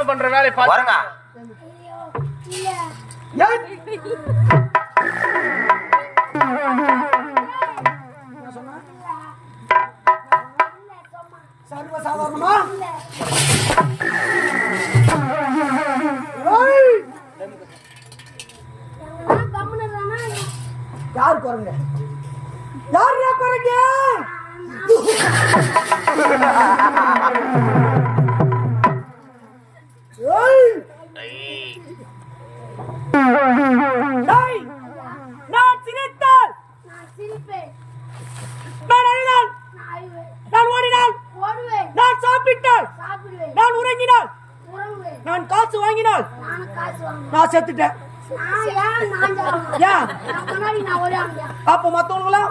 பண்ற வேலை பாருங்க. சர்வசாதாரணமா யார் குறைங்க? யார் குறைங்க? நான் சிரித்தால் நான் அழுதால் நான் ஓடினால் நான் சாப்பிட்டால் நான் உறங்கினால் நான் காசு வாங்கினால் நான் செத்துட்டேன். அப்ப மத்தவங்களா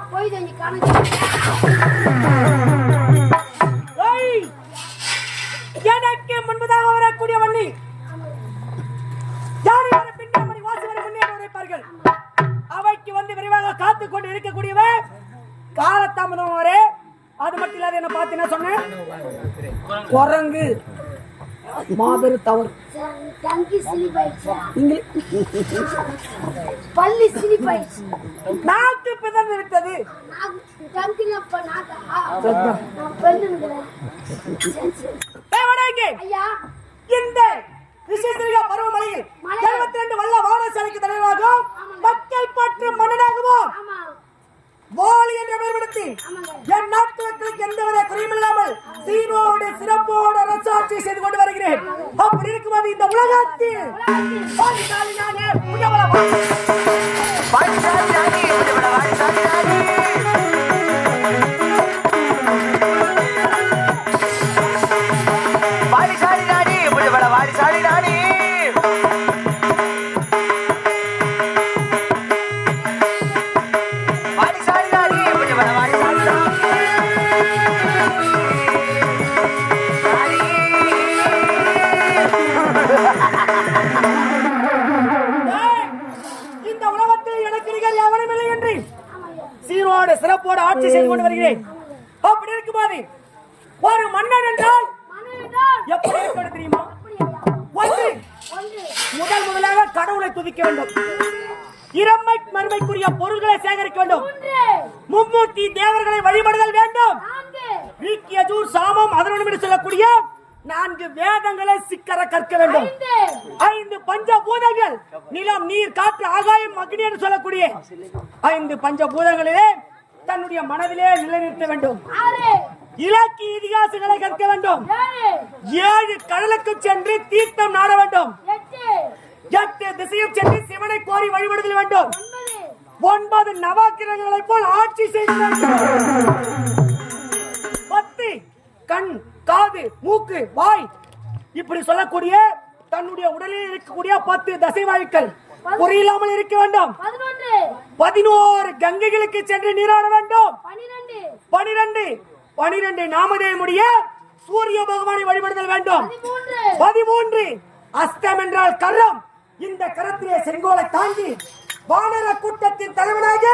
எனக்கு முன்பதாக வரக்கூடிய வள்ளி வாசி அவைக்கு வந்து விரைவாக காத்துக் கொண்டு இருக்கக்கூடியவன் காலத்தாமதம் வரே. அது மட்டும் இல்லாத என்ன பார்த்து என்ன சொன்னேன்? குரங்கு மாபெரும் தவறு. பள்ளி சிரிப்பாயிடுச்சு. நாக்கு பிதர்ந்து விட்டது. இந்த விசேஷ பருவமழையில் 72 வல்ல வானசாலைக்கு தலைவராகவும் மக்கள் பற்று மன்னனாகவும் வாலி என்ற பெயர்படுத்தி என் நாட்டு மக்களுக்கு எந்தவித குறையுமில்லாமல் சீரோடு சிறப்போடு அரசாட்சி செய்து கொண்டு வருகிறேன். அப்படி இருக்கும்போது இந்த உலகத்தில் சீரோடு சிறப்போடு ஆட்சி செய்து கொண்டு வருகிறேன். அப்படி இருக்கும்போது ஒரு மன்னன் என்றால் எப்படி இருக்க தெரியுமா? முதலாக கடவுளை துதிக்க வேண்டும். இறமை மறுமைக்குரிய பொருள்களை சேகரிக்க வேண்டும். மும்மூர்த்தி தேவர்களை வழிபடுதல் வேண்டும். வீக்கியஜூர் சாமம் அதனுடன் சொல்லக்கூடிய 4 வேதங்களை சிக்கர கற்க வேண்டும். 5 பஞ்சபூதங்கள் நிலம் நீர் காற்று ஆகாயம் அக்னி என்று சொல்லக்கூடிய 5 பஞ்சபூதங்களிலே தன்னுடைய மனதிலே நிலைநிறுத்த வேண்டும். இலக்கிய இதிகாசங்களை கற்க வேண்டும். 7 கடலுக்கு சென்று தீர்த்தம் நாட வேண்டும். 8 திசையும் சென்று சிவனை கோரி வழிபடுதல் வேண்டும். 9 நவக்கிரகங்களை போல் ஆட்சி செய்ய வேண்டும். 10 கண் காது மூக்கு வாய் இப்படி சொல்லக்கூடிய தன்னுடைய உடலில் இருக்கக்கூடிய 10 தசைவாயுக்கள் புரியில்லாமல் இருக்க வேண்டும். 11 கங்கைகளுக்கு சென்று நீராட வேண்டும். 12 நாமதேவனுடைய சூரிய பகவானை வழிபடுதல் வேண்டும். 13 அஸ்தம் என்றால் கரம். இந்த கரத்திலே செங்கோலை தாங்கி வானர கூட்டத்தின் தலைவனாக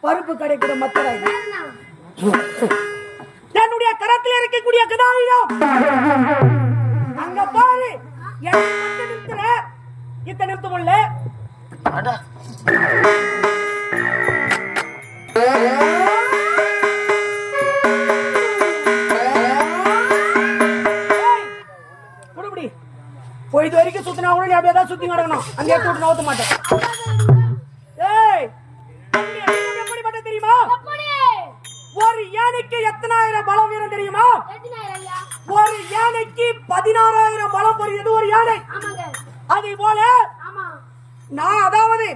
பருப்பு கிடைக்கிற மத்தரை என்னுடைய கரத்தில் இருக்கக்கூடிய கதாயுதம் அங்க பாரு. இத்தனை நிறுத்தம் இல்ல குடுபடி போய் இது வரைக்கும் சுத்தினா கூட நீ அப்படியே தான் சுத்தி நடக்கணும். அங்கே போட்டு நவுத்த மாட்டேன். ஏய் எப்படிப்பட்ட தெரியுமா? ஒரு யானைக்கு எத்தனாயிரம் பலம் வீரம் தெரியுமா? ஒரு யானைக்கு 16,000 பலம் புரியுது ஒரு யானை. அதே போல நான் அதாவது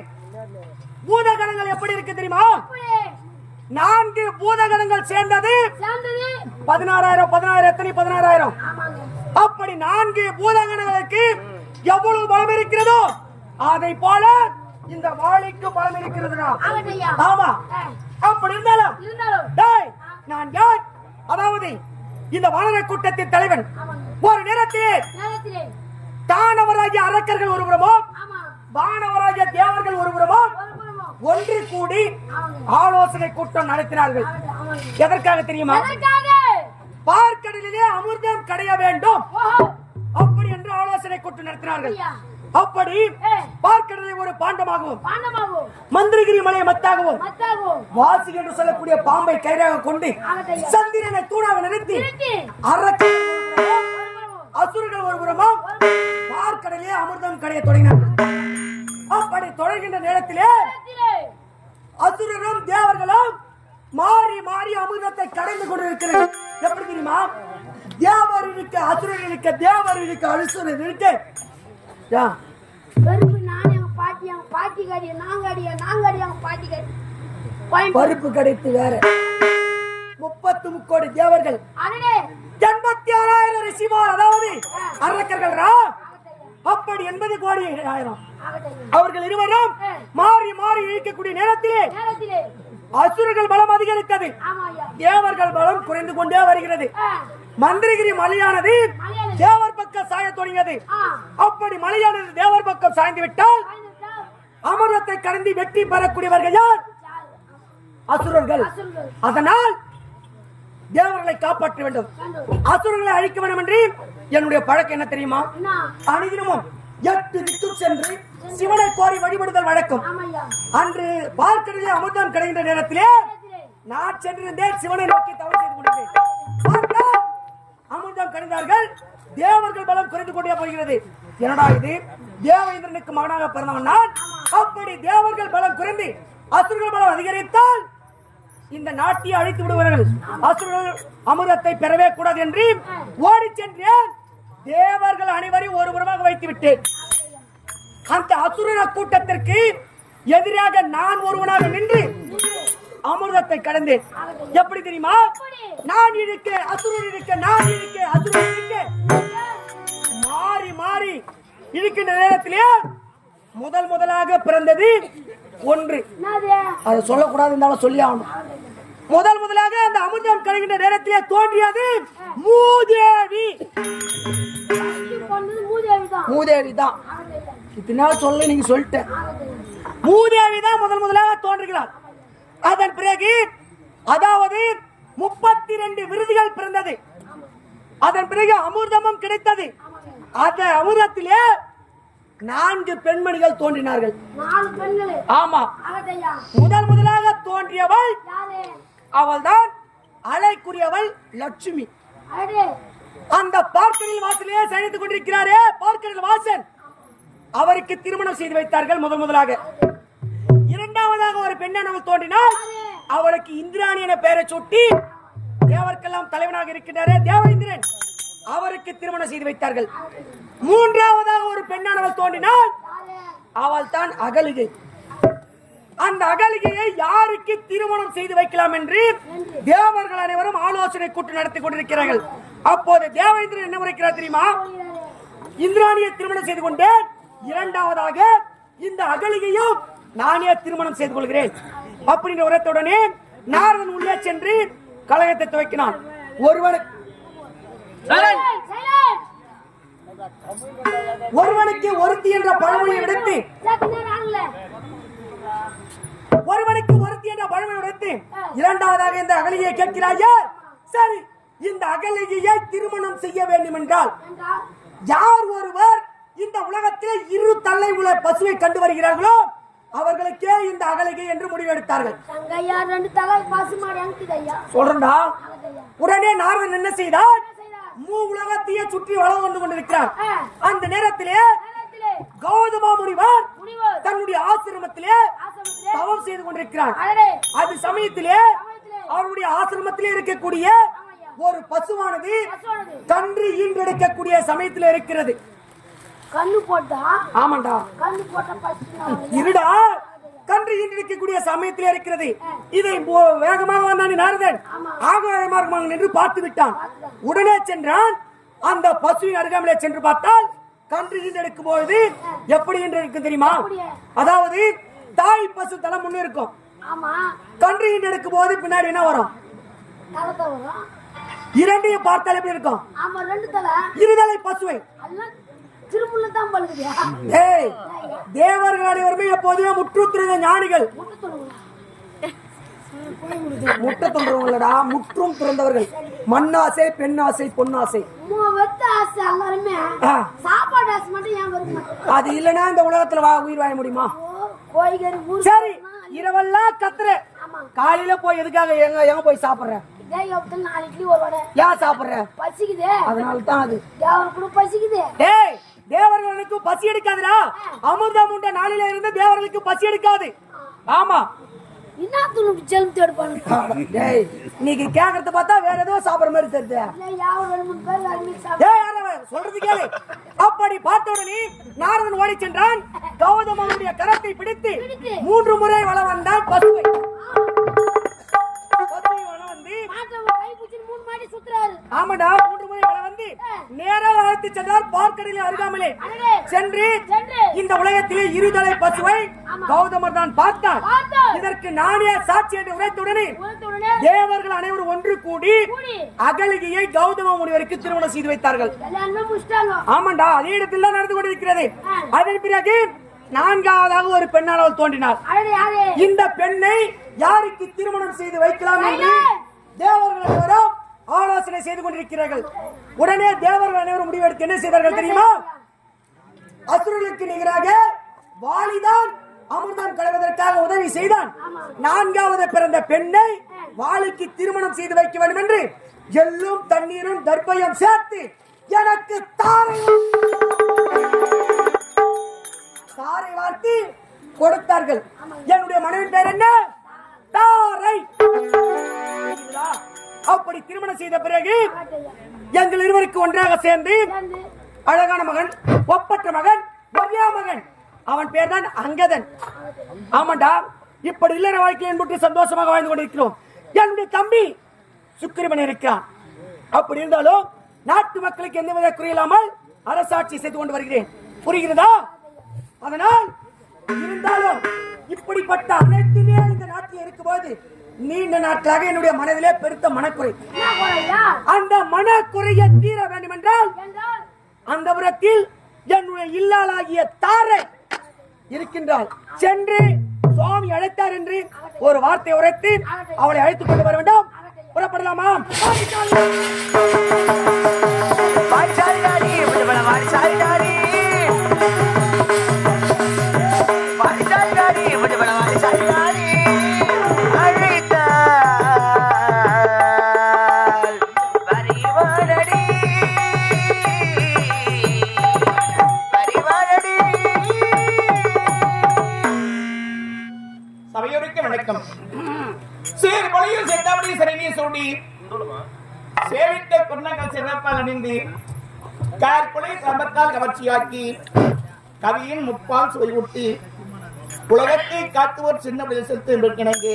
பூதகணங்கள் எப்படி இருக்கு தெரியுமா? 4 பூதகணங்கள் சேர்ந்தது 16,000 எத்தனை 16,000. அப்படி 4 பூதகணங்களுக்கு எவ்வளவு பலம் இருக்கிறதோ அதை போல இந்த வாளிக்கு பலம் இருக்கிறதுனா. ஆமா, அப்படி இருந்தாலும் டேய் நான் யார்? அதாவது இந்த வானர கூட்டத்தின் தலைவன். ஒரு நேரத்திலே தானவராகிய அரக்கர்கள் ஒருபுறமோ வானவராகிய தேவர்கள் ஒருபுறமோ ஒன்று கூடி ஆலோசனை கூட்டம் நடத்தினார்கள். எதற்காக தெரியுமா? பார்க்கடலிலே அமிர்தம் கடைய வேண்டும் அப்படி என்று ஆலோசனை கூட்டம் நடத்தினார்கள். அப்படி பார்க்கடலை ஒரு பாண்டமாகவும் மந்திரகிரி மலையை மத்தாகவும் வாசி என்று சொல்லக்கூடிய பாம்பை கயிறாக கொண்டு சந்திரனை தூணாக நிறுத்தி அசுரர்கள் ஒருபுறமும் பார்க்கடலே அமிர்தம் கடைய தொடங்கினார்கள். அப்படி தொடர்கின்ற நேரத்திலே அசுரரும் தேவர்களும் மாறி மாறி அமிர்தத்தை கடைந்து கொண்டிருக்கிறது. எப்படி தெரியுமா? தேவர் இருக்க அசுரர் இருக்க, தேவர் இருக்க அசுரர் இருக்க. பருப்பு கிடைத்து வேற 30 கோடி தேவர்கள் 86,000 ரிஷிமார் அதாவது அரக்கர்கள். அப்படி 80 கோடி ஆயிரம் அவர்கள் இருவரும் மாறி மாறி இழுக்கக்கூடிய நேரத்திலே அசுரர்கள் பலம் அதிகரித்தது, தேவர்கள் பலம் குறைந்து கொண்டே வருகிறது. மந்திரகிரி மலையானது தேவர் பக்கம் சாய தொடங்கியது. அப்படி மலையானது தேவர் பக்கம் சாய்ந்து விட்டால் அமிர்தத்தை கடந்து வெற்றி பெறக்கூடியவர்கள் யார்? அசுரர்கள். அதனால் தேவர்களை காப்பாற்ற வேண்டும், அசுரர்களை அழிக்க வேண்டும் என்று என்னுடைய பழக்கம் என்ன தெரியுமா? அனுதினமும் 8 திக்கு சென்று சிவனை கோரி வழிபடுதல் வழக்கம். அன்று பார்க்கடலே அமிர்தம் கிடைக்கின்ற நேரத்திலே நான் சென்றிருந்தேன், சிவனை நோக்கி தவறு செய்து கொண்டிருந்தேன். அமிர்தம் கணிந்தார்கள், தேவர்கள் பலம் குறைந்து கொண்டே போகிறது. என்னடா இது? தேவேந்திரனுக்கு மகனாக பிறந்தவன் நான். அப்படி தேவர்கள் பலம் குறைந்து அசுரர்கள் பலம் அதிகரித்தால் இந்த நாட்டியை அழித்து விடுவார்கள், அசுரர்கள் அமிர்தத்தை பெறவே கூடாது என்று ஓடி சென்றேன். தேவர்கள் அனைவரையும் ஒருபுறமாக வைத்து விட்டேன். அந்த அசுர கூட்டத்திற்கு எதிராக நான் ஒருவனாக நின்று அமிர்தத்தை கடந்தேன். எப்படி தெரியுமா? நான் இருக்க அசுரர் இருக்க, நான் இருக்க அசுரர் இருக்க, மாறி மாறி இருக்கின்ற நேரத்திலே முதலாக பிறந்தது ஒன்று. அதை சொல்லக்கூடாது இருந்தாலும் சொல்லி ஆகணும். முதலாக அந்த அமிர்தம் கலைகின்ற நேரத்திலே தோன்றியது மூதேவி. மூதேவி தான் இத்தனை சொல்ல நீங்க சொல்லிட்டேன். மூதேவி தான் முதலாக தோன்றுகிறார். அதன் பிறகு அதாவது 32 விருதுகள் பிறந்தது. அதன் பிறகு அமிர்தமும் கிடைத்தது. அந்த அமிர்தத்திலே 4 பெண்மணிகள் தோன்றினார்கள். ஆமா, முதலாக தோன்றியவள் அவள் தான் அழைக்குரியவள் லட்சுமி. அந்த பார்க்கடல் வாசலே சயனித்துக் கொண்டிருக்கிறாரே பார்க்கடல் வாசன், அவருக்கு திருமணம் செய்து வைத்தார்கள் முதலாக. இரண்டாவதாக ஒரு பெண்ணானவள் தோன்றினாள். அவளுக்கு இந்திராணி என பெயரை சுட்டி தேவர்க்கெல்லாம் தலைவனாக இருக்கின்றாரே தேவேந்திரன், அவருக்கு திருமணம் செய்து வைத்தார்கள். மூன்றாவதாக ஒரு பெண்ணானவள் தோன்றினாள். அவள் தான் அகலிகை. அந்த அகலிகையை யாருக்கு திருமணம் செய்து வைக்கலாம் என்று தேவர்கள் அனைவரும் ஆலோசனை கூட்டம் நடத்தி கொண்டிருக்கிறார்கள். அப்போது தேவேந்திரன் என்ன உரைக்கிறார் தெரியுமா? இந்திராணியை திருமணம் செய்து கொண்டு இரண்டாவதாக இந்த அகலிகையும் நானே திருமணம் செய்து கொள்கிறேன் அப்படின்ற உரத்துடனே நாரதன் உள்ளே சென்று கலகத்தை துவக்கினான். ஒருவனுக்கு ஒருத்தி என்ற பழமொழியை விடுத்து இரண்டாவதாக இந்த அகலிகையை கேட்கிறாயே. சரி, இந்த அகலிகையை திருமணம் செய்ய வேண்டும் என்றால் யார் ஒருவர் இந்த உலகத்தில் 2 தலை உள்ள பசுவை கண்டு வருகிறார்களோ அவர்களுக்கே இந்த அகலிகை என்று முடிவெடுத்தார்கள். தங்கையா ரெண்டு தலை பசுமாடு அங்கிதையா சொல்றா. உடனே நாரதன் என்ன செய்தார்? உலகத்தையே சுற்றி வளம் வந்து கொண்டிருக்கிறார். அந்த நேரத்திலே கௌதம முனிவர் தன்னுடைய ஆசிரமத்திலே தவம் செய்து கொண்டிருக்கிறார். அது சமயத்திலே அவருடைய ஆசிரமத்திலே இருக்கக்கூடிய ஒரு பசுவானது கன்று ஈன்றெடுக்கக்கூடிய சமயத்தில் இருக்கிறது. கண்ணு போட்டா ஆமாண்டா கண்ணு போட்ட இருடா கன்று ஈன்றெடுக்கக்கூடிய சமயத்தில் இருக்கிறது. இதை வேகமாக வந்தான் நாரதன். ஆகாயமாக நின்று பார்த்து விட்டான். உடனே சென்றான். அந்த பசுவின் அருகாமையிலே சென்று பார்த்தால் கன்று ஈன்றெடுக்கும் பொழுது எப்படி ஈன்றெடுக்கும் தெரியுமா? அதாவது தாய் பசு தலை முன்னே இருக்கும். கன்று ஈன்றெடுக்கும் போது பின்னாடி என்ன வரும்? இரண்டையும் பார்த்தால் எப்படி இருக்கும்? இருதலை பசுவை தேவர்கள் அனைவருமே எப்போதுமே முற்றுத்துறந்த ஞானிகள். முட்டை தொன்றவங்களடா, முற்றும் துறந்தவர்கள். மண்ணாசை, பெண்ணாசை, பொன்னாசை, அது இல்லைன்னா இந்த உலகத்துல உயிர் வாழ முடியுமா? சரி, இரவெல்லாம் கத்துற, காலையில போய் எதுக்காக எங்க போய் சாப்பிடுற? ஏன் சாப்பிடுற? பசிக்குது, அதனால தான். அது பசிக்குது. தேவர்களுக்கு பசி எடுக்காதுடா. அமிர்தம் உண்ட நாளில இருந்து தேவர்களுக்கு பசி எடுக்காது. ஆமா, நீங்க கேக்குறத பார்த்தா வேற ஏதோ சாப்பிடுற மாதிரி தெரியுது. சொல்றது கேளு. அப்படி பார்த்த உடனே நாரதன் ஓடி சென்றான். கௌதமனுடைய கரத்தை பிடித்து 3 முறை வலம் வந்தான் பசுவை. ஆமாடா, 3 முறை வலம் வந்து நேராக அழைத்து சென்றார் பார்க்கடலில் அருகாமலே சென்று இந்த உலகத்திலே இருதலை பசுவை கௌதமர் தான் பார்த்தார். இதற்கு நானே சாட்சி என்று உரைத்துடனே தேவர்கள் அனைவரும் ஒன்று கூடி அகலிகையை கௌதம முனிவருக்கு திருமணம் செய்து வைத்தார்கள். ஆமாண்டா, அதே இடத்தில் தான் நடந்து கொண்டிருக்கிறது. அதன் பிறகு 4வது ஒரு பெண்ணால் அவள் தோன்றினார். இந்த பெண்ணை யாருக்கு திருமணம் செய்து வைக்கலாம் என்று தேவர்கள் அனைவரும் ஆலோசனை செய்து கொண்டிருக்கிறார்கள். உடனே தேவர்கள் அனைவரும் முடிவெடுத்து என்ன செய்தார்கள் தெரியுமா? அசுரர்களுக்கு நிகராக வாலிதான் அமிர்தம் களைவதற்காக உதவி செய்தான். 4வது பிறந்த பெண்ணை வாலிக்கு திருமணம் செய்து வைக்க வேண்டும் என்று எள்ளும் தண்ணீரும் தர்ப்பையும் சேர்த்து எனக்கு தாரை வார்த்தி கொடுத்தார்கள். என்னுடைய மனைவி பேர் என்ன? தாரை. அப்படி திருமணம் செய்த பிறகு எங்கள் இருவருக்கு ஒன்றாக சேர்ந்து அழகான மகன், ஒப்பற்ற மகன், ஒரே மகன், அவன் பேர் தான் அங்கதன். ஆமாண்டா, இப்படி இல்லற வாழ்க்கை என்பது சந்தோஷமாக வாழ்ந்து கொண்டிருக்கிறோம். என்னுடைய தம்பி சுக்கிரமன் இருக்கிறான். அப்படி இருந்தாலும் நாட்டு மக்களுக்கு எந்தவித குறையில்லாமல் அரசாட்சி செய்து கொண்டு வருகிறேன். புரிகிறதா? அதனால் இருந்தாலும் இப்படிப்பட்ட அனைத்துமே இந்த நாட்டில் இருக்கும்போது நீண்ட நாட்களாக என்னுடைய மனதிலே பெருத்த மனக்குறை. அந்த மனக்குறையை தீர வேண்டும் என்றால் அந்த புறத்தில் என்னுடைய இல்லாளாகிய தாரை இருக்கின்றாள். சென்று சுவாமி அழைத்தார் என்று ஒரு வார்த்தை உரைத்து அவளை அழைத்துக் கொண்டு வர வேண்டும். புறப்படலாமா? வணக்கம். சேர் மொழியில் செந்தாமணி சிறையை சூடி சேவிட்ட பொன்னங்கள் சிறப்பால் அணிந்து கார்குலை சம்பத்தால் கவர்ச்சியாக்கி கவியின் முப்பால் சுவையூட்டி உலகத்தை காத்துவோர் சின்ன பிரதேசத்து இணங்கு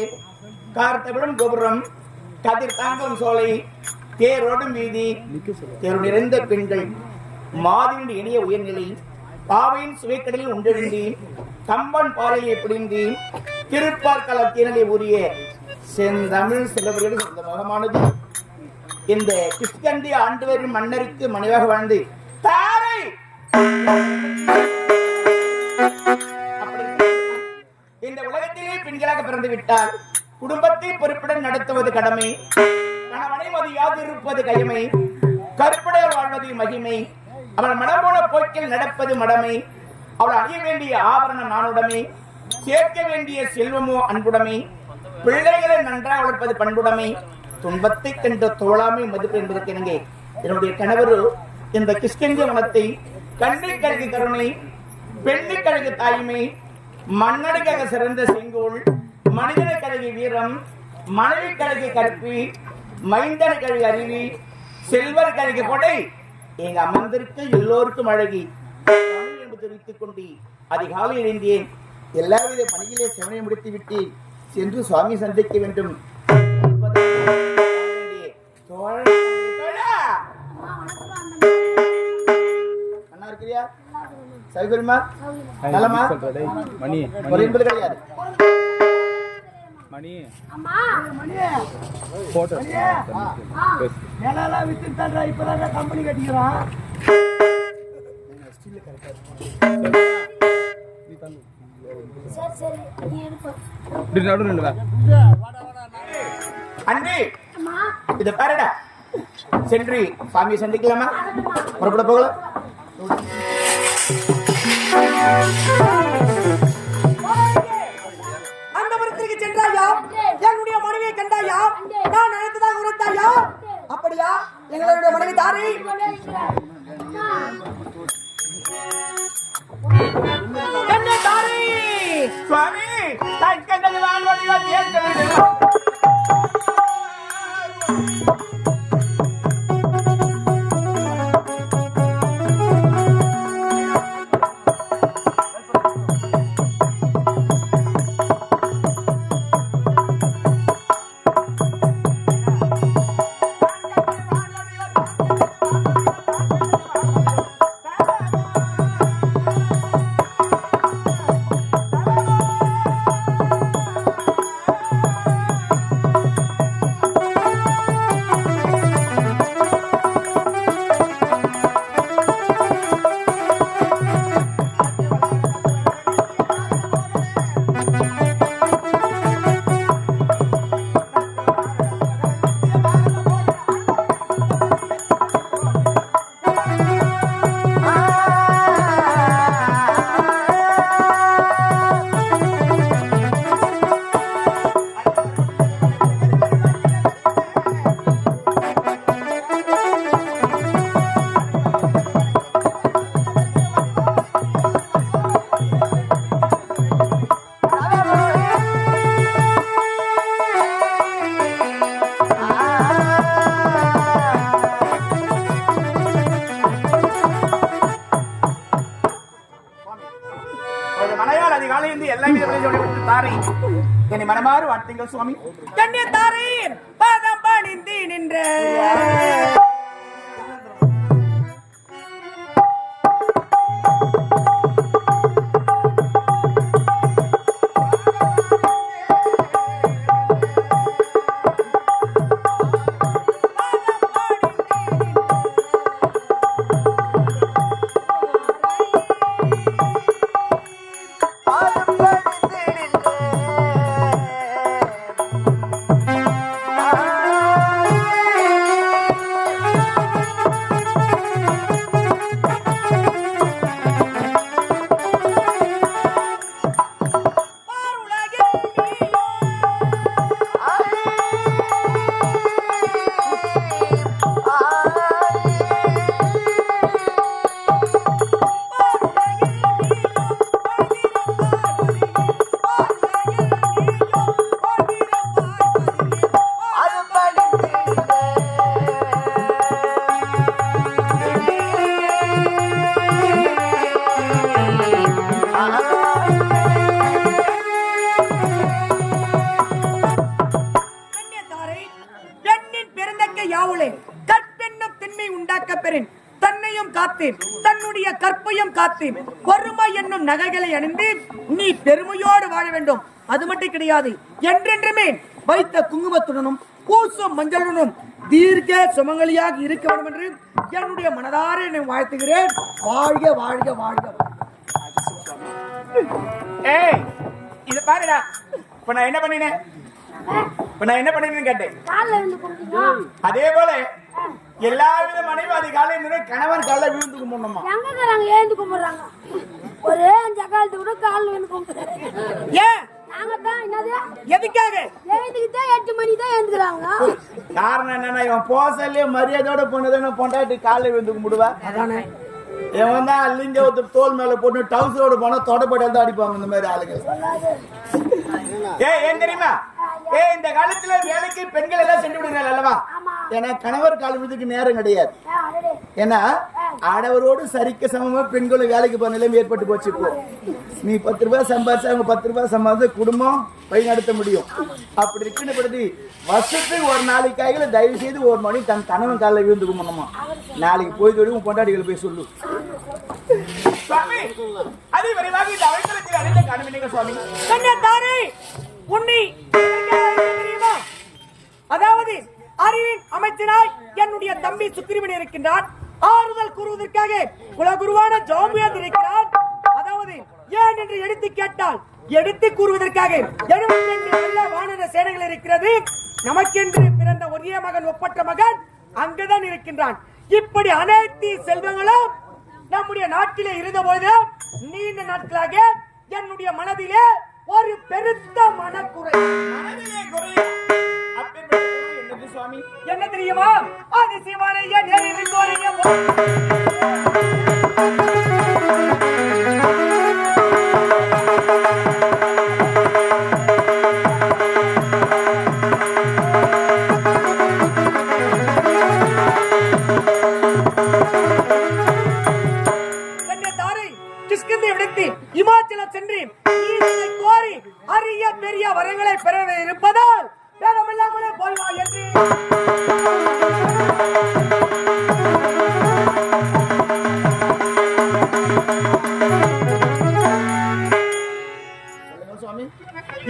கார்த்தவிடும் கோபுரம், கதிர் தாங்கும் சோலை, தேரோடும் வீதி, தேர் நிறைந்த பெண்கள், மாதின் இனிய உயர்நிலை, பாவையின் சுவைக்கடலில் உண்டெழுந்தி கம்பன் பாறையை பிடிந்து திருப்பார்கல தேனலை உரிய செந்தமிழ் சிலவர்கள் இந்த முகமானது இந்த கிஷ்கண்டி ஆண்டவரின் மன்னருக்கு மனைவாக வாழ்ந்து தாரை இந்த உலகத்திலே பெண்களாக பிறந்து விட்டால் குடும்பத்தை பொறுப்புடன் நடத்துவது கடமை, கணவனை மதியாது இருப்பது கைமை, கருப்புடையர் வாழ்வது மகிமை, அவள் மனம்போன போக்கில் நடப்பது மடமை, அவள் அணிய வேண்டிய ஆபரண நானுடமை, சேர்க்க வேண்டிய செல்வமோ அன்புடைமை, பிள்ளைகளை நன்றாக வளர்ப்பது பண்புடைமை, துன்பத்தை கண்ட தோழாமை மதிப்பு என்பதற்கு இணங்க என்னுடைய கணவர் இந்த கிஷ்கிந்திய வனத்தை கண்ணிக்கழகு கருணை, பெண்ணிக்கழகு தாய்மை, மன்னனுக்காக சிறந்த செங்கோல், மனிதன கழகு வீரம், மனைவி கழகு கற்பி, மைந்தன கழகு அறிவி, செல்வர் கழகு கொடை, எங்க அமர்ந்திருக்க எல்லோருக்கும் அழகி என்று தெரிவித்துக் கொண்டு அதிகாலை எழுந்தேன். எல்லாவித பணியிலே செவனை முடித்து விட்டு சென்று சுவாமி சந்திக்க வேண்டும். அண்ணா இருக்கிறியா? சௌகரியமா? நலமா? மணி ஒரு என்பது கிடையாது. மணி அம்மா போட்டோ நிலம் வித்துட்டாங்க, இப்பதான் கம்பெனி கட்டிக்கிறான். சரி சரி நீ எடுப்ப. இப்படி நடுவில் இல்ல அண்ணி அம்மா இத பாருடா, சென்று சுவாமியை சந்திக்கலாமா? புறப்பட போகலாம். அந்த மரத்திற்கு சென்றாயா? என்னுடைய மனைவியை கண்டாயா? நான் நினைத்ததாக உரைத்தாயா? அப்படியா? எங்களுடைய மனைவி தாரி என்ன தாரி? சுவாமி தன் கண்டது வாழ்வழிகள் ஏற்க வேண்டும். மலையாள அதிகாலை இருந்து எல்லா வித தாரை என்னை மனமாறு வாழ்த்துங்கள் சுவாமி. கண்ணிய தாரின் பாதம் பணிந்து நின்ற தன்னுடைய கற்பையும் காத்தேன் பொறுமை என்னும் நகைகளை அணிந்து நீ பெருமையோடு வாழ வேண்டும். அது மட்டும் கிடையாது, என்றென்றுமே வைத்த குங்குமத்துடனும் பூசும் மஞ்சளுடனும் தீர்க்க சுமங்கலியாக இருக்க வேண்டும் என்று என்னுடைய மனதார என்னை வாழ்த்துகிறேன். வாழ்க வாழ்க வாழ்க. ஏய் இது பாருடா, இப்ப நான் என்ன பண்ணினேன்னு கேட்டேன். அதே போல எல்லா வித மனைவி அதிகாலை கணவன் கால விழுந்து கும்பிடணுமா? எங்க எழுந்து கும்பிடுறாங்க. ஒரே ஜகாலத்து கூட கால் வந்து கும்பிடுறாரு. ஏன் நாங்க தான் என்னது எதுக்காக எழுந்துக்கிட்டே 8 மணி தான் எழுந்துக்கிறாங்க. காரணம் என்னன்னா இவன் போசல்லே மரியாதையோட போனதுன்னு பொண்டாட்டி காலைல வந்து கும்பிடுவா. அதானே இவன் தான் அல்லிங்க ஒரு தோல் மேல போட்டு டவுசரோட போனா தொடப்படி தான் அடிப்பாங்க இந்த மாதிரி ஆளுங்க. ஏன் தெரியுமா? இந்த காலத்துல வேலைக்கு பெண்கள் எல்லாம் சென்று விடுறாங்க அல்லவா? ஏன்னா கணவர் கால் விடுறதுக்கு நேரம் கிடையாது. ஏன்னா ஆடவரோடு சரிக்க சமமா பெண்களும் வேலைக்கு போன நிலைமை ஏற்பட்டு போச்சு. இப்போ நீ 10 ரூபாய் சம்பாதிச்சு அவங்க 10 ரூபாய் சம்பாதிச்சு குடும்பம் வழி நடத்த முடியும். அப்படி இருக்குன்னு வருஷத்துக்கு ஒரு நாளைக்காக தயவு செய்து ஒரு மணி தன் கணவன் காலில் விழுந்து கும்பிடணுமா. நாளைக்கு போய் சொல்லி பொண்டாட்டிகளை போய் சொல்லு. அதே விரைவாக இந்த அவசரத்தில் அறிந்த காணுவீங்க சுவாமி. உன்னை தெரியுமா? அதாவது அறிவின் அமைச்சராய் என்னுடைய தம்பி சுக்கிரமணி இருக்கின்றான். ஆறுதல் கூறுவதற்காக குலகுருவான ஜாம்பியன் இருக்கிறான். அதாவது ஏன் என்று எடுத்து கேட்டால் எடுத்து கூறுவதற்காக 72 நல்ல வானர சேனைகள் இருக்கிறது. நமக்கென்று பிறந்த ஒரே மகன் ஒப்பற்ற மகன் அங்குதான் இருக்கின்றான். இப்படி அனைத்து செல்வங்களும் நம்முடைய நாட்டிலே இருந்தபோது நீண்ட நாட்களாக என்னுடைய மனதிலே ஒரு பெருத்த மனக்குறை. என்ன தெரியுமா? அது சிவனைய நேரில் இமாச்சலம் சென்று கோரி அரிய பெரிய வரங்களை பெற இருப்பதால் வேறமில்லாமலே போய்வா என்று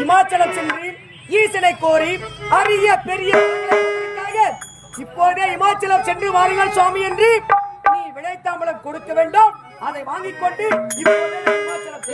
இமாச்சலம் சென்று ஈசனை கோரி அரிய பெரிய இப்போதே இமாச்சலம் சென்று வாருங்கள் சுவாமி என்று நீ விளைத்தாம்பலம் கொடுக்க வேண்டும். அதை வாங்கிக் கொண்டு இப்போதே இமாச்சலம்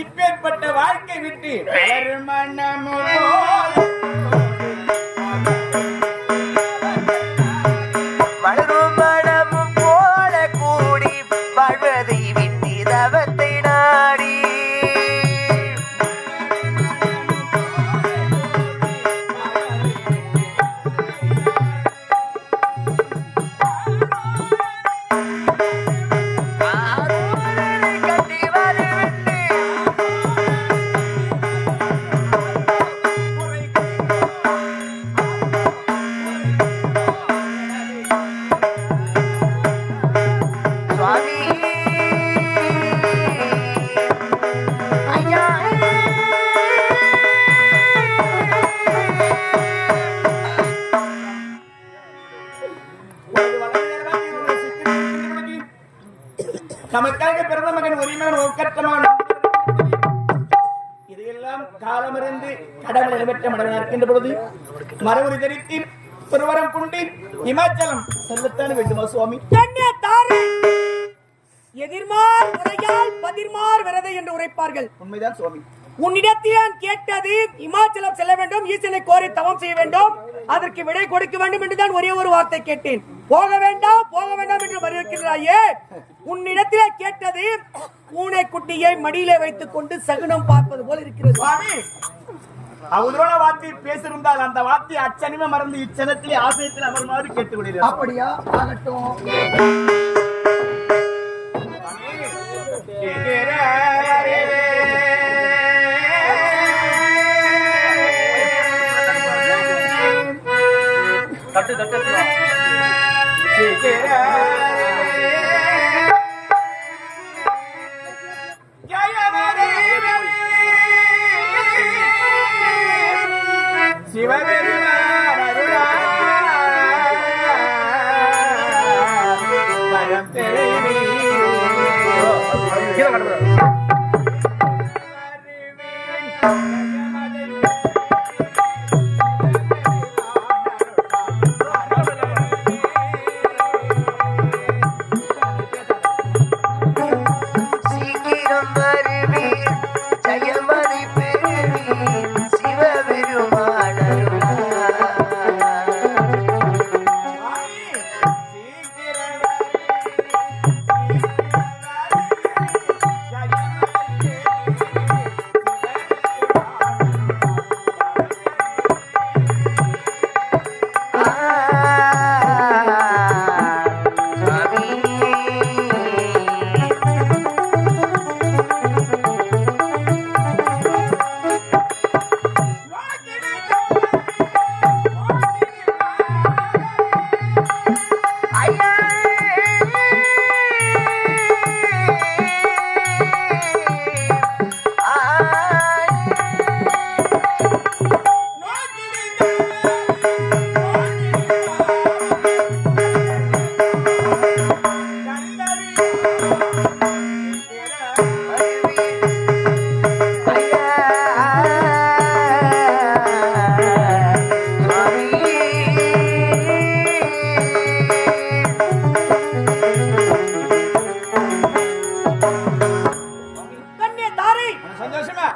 இப்பேற்பட்ட வாழ்க்கை விட்டு வளரும் மனமும் போல கூடி வாழ்வதை விட்டு நமக்காக பிறந்த மகன் ஒரே மகன் ஒக்கற்ற மகன் இதையெல்லாம் காலமறிந்து கடவுள் நிறைவேற்ற மடவனாக இருக்கின்ற பொழுது மரபுரி தரித்து ஒருவரம் கொண்டு இமாச்சலம் செல்லத்தான் வேண்டுமா சுவாமி? கன்னியாதாரி எதிர்மார் உரையால் பதிர்மார் வரதை என்று உரைப்பார்கள். உண்மைதான் சுவாமி. உன்னிடத்தில் நான் கேட்டது இமாச்சலம் செல்ல வேண்டும், ஈசனை கோரி தவம் செய்ய வேண்டும், அதற்கு விடை கொடுக்க வேண்டும் என்றுதான் ஒரே ஒரு வார்த்தை கேட்டேன். போக வேண்டாம் என்று வலியுறுத்தினாயே. உன்னிடத்திலே கேட்டது பூனை குட்டியை மடியிலே வைத்துக் கொண்டு சகுனம் பார்ப்பது போல இருக்கிறது. சுவாமி, அவரோட வார்த்தை பேசிருந்தால் அந்த வார்த்தை அச்சனிமே மறந்து இச்சனத்திலே ஆசிரியத்தில் அமர்மாறு கேட்டுக் கொள்கிறேன். அப்படியா? ஆகட்டும். தட்டு தட்டு சிவபெருமான் அருளாம் பெருவி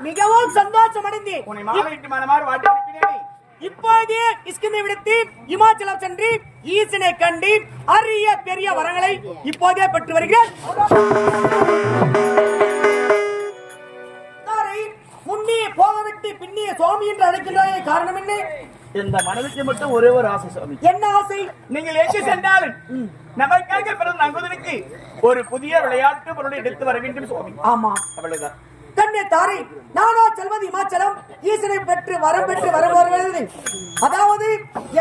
மிகவும் சந்தோஷம் அடைந்தேன். உன்னை மாலையிட்டு மனமாறு வாட்டி அனுப்பினேன். இப்போதே இஸ்கிந்தை விடுத்து இமாச்சலம் சென்று ஈசனை கண்டு அரிய பெரிய வரங்களை இப்போதே பெற்று வருகிறேன். முன்னிய போகவிட்டு பின்னிய சுவாமி என்று அழைக்கிறாயே, காரணம் என்ன? இந்த மனதுக்கு மட்டும் ஒரே ஒரு ஆசை சுவாமி. என்ன ஆசை? நீங்கள் எங்கு சென்றாலும் நமக்காக பிறந்த நங்குதனுக்கு ஒரு புதிய விளையாட்டு பொருளை எடுத்து வர வேண்டும் சுவாமி. ஆமா, அவ்வளவுதான். கன்னியாதாரி, நானோ செல்வது இமாச்சலம், ஈசனை பெற்று வரம் பெற்று வருவது. அதாவது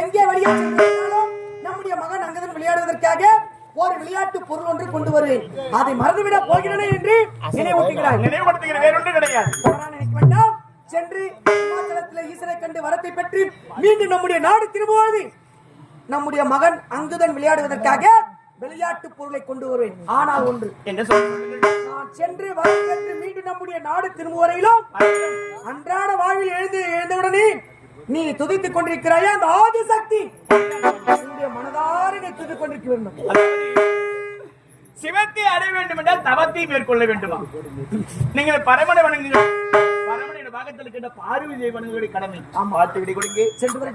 எங்கே வெளியே சென்றாலும் நம்முடைய மகன் அங்கதன் விளையாடுவதற்காக ஒரு விளையாட்டு பொருள் ஒன்று கொண்டு வருவேன். அதை மறந்துவிட போகிறேன் என்று நினைவூட்டுகிறார். நினைவுபடுத்துகிற வேறொன்று கிடையாது. நினைக்க வேண்டாம். சென்று இமாச்சலத்தில் ஈசனை கண்டு வரத்தை பெற்று மீண்டும் நம்முடைய நாடு திரும்புவது. நம்முடைய மகன் அங்குதன் விளையாடுவதற்காக விளையாட்டு பொருளை கொண்டு வருவேன். ஆனால் ஒன்று, நான் சென்று வரவேற்று மீண்டும் நம்முடைய நாடு திரும்பும் வரையிலும் அன்றாட வாழ்வில் எழுந்தவுடனே நீ துதித்துக் கொண்டிருக்கிறாயா அந்த ஆதிசக்தி உன்னுடைய மனதார நீ துதித்துக் கொண்டிருக்க வேண்டும். சிவத்தை அடைய வேண்டும் என்றால் தவத்தை மேற்கொள்ள வேண்டுமா? நீங்கள் பரமனை வணங்குங்கள். பரமனை பாகத்தில் இருக்கின்ற பார்வதி வணங்குவதை கடமை. ஆமா, ஆட்டு விடை கொடுங்க. சென்று